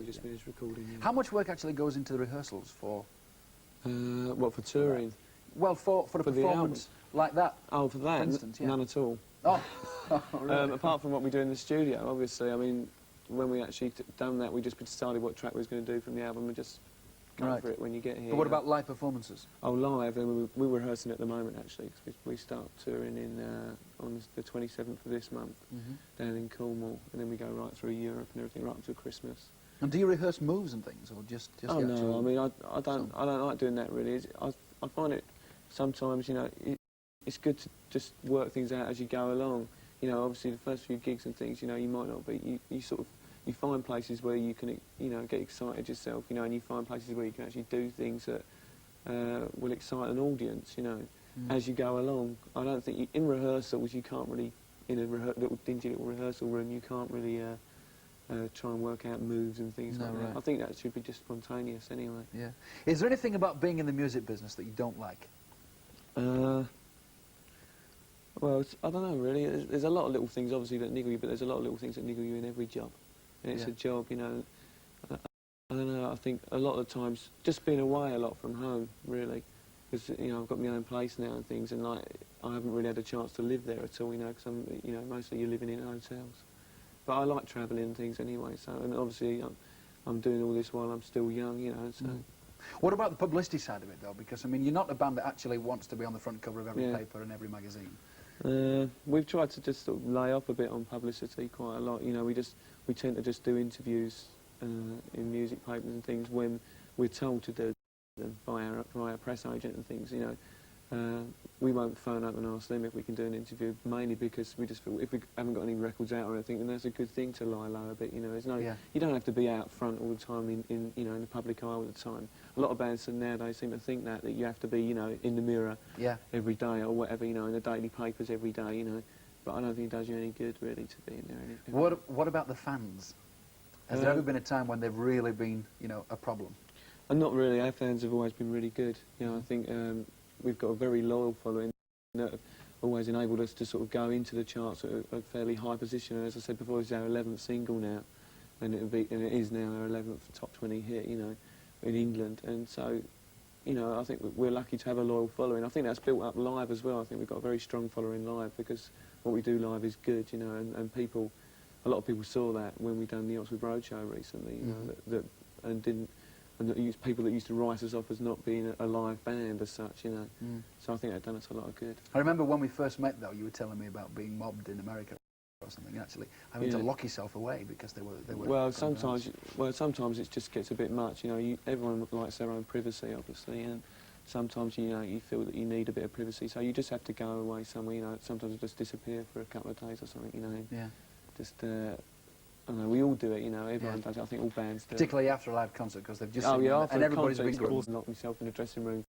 we just finished recording. Yeah. How much work actually goes into the rehearsals for? What, for touring? Well, for a performance like that. Oh, for that? For instance, yeah. None at all. Oh, really? Apart from what we do in the studio, obviously. I mean, when we actually done that, we just decided what track we was going to do from the album and just go for it when you get here. But what about live performances? Oh, live. We're rehearsing at the moment, actually. Cause we start touring on the 27th of this month down in Cornwall, and then we go right through Europe and everything right up to Christmas. And do you rehearse moves and things, or just oh no, I mean I don't like doing that really. I find it sometimes, you know, it's good to just work things out as you go along. You know, obviously the first few gigs and things, you know, you might not be. You sort of find places where you can, you know, get excited yourself, you know, and you find places where you can actually do things that will excite an audience, you know, as you go along. I don't think in rehearsals you can't really, in a dingy little rehearsal room, you can't really try and work out moves and things like that. I think that should be just spontaneous anyway. Yeah. Is there anything about being in the music business that you don't like? Well, I don't know really. There's a lot of little things obviously that niggle you, but there's a lot of little things that niggle you in every job. And it's a job, you know. I don't know, I think a lot of the times just being away a lot from home, really. Because, you know, I've got my own place now and things, and like, I haven't really had a chance to live there at all, you know, because you know, mostly you're living in hotels. But I like travelling and things anyway, so, and obviously I'm doing all this while I'm still young, you know, so. What about the publicity side of it, though? Because, I mean, you're not a band that actually wants to be on the front cover of every paper and every magazine. We've tried to just sort of lay off a bit on publicity quite a lot, you know, we tend to just do interviews in music papers and things when we're told to do them by a press agent and things, you know. We won't phone up and ask them if we can do an interview, mainly because we just feel if we haven't got any records out or anything, then that's a good thing to lie low a bit, you know. There's no, you don't have to be out front all the time in you know, in the public eye all the time. A lot of bands nowadays seem to think that you have to be, you know, in the mirror every day or whatever, you know, in the daily papers every day, you know. But I don't think it does you any good, really, to be in there. What about the fans? Has there ever been a time when they've really been, you know, a problem? Not really. Our fans have always been really good. You know, I think we've got a very loyal following that have always enabled us to sort of go into the charts at a fairly high position. And as I said before, it's our 11th single now, and it is now our 11th top 20 hit, you know, in England. And so, you know, I think we're lucky to have a loyal following. I think that's built up live as well. I think we've got a very strong following live because what we do live is good, you know, and people, a lot of people saw that when we done the Oxford Roadshow recently, you know, and people that used to write us off as not being a live band as such, you know. So I think they've done us a lot of good. I remember when we first met, though, you were telling me about being mobbed in America or something, actually having to lock yourself away because they were. Well, sometimes it just gets a bit much, you know. Everyone likes their own privacy, obviously, and sometimes, you know, you feel that you need a bit of privacy, so you just have to go away somewhere, you know. Sometimes just disappear for a couple of days or something, you know. Yeah. Just. I don't know, we all do it, you know, everyone does it, I think all bands do. Particularly after a live concert, because they've just and everybody's been locked myself in the dressing room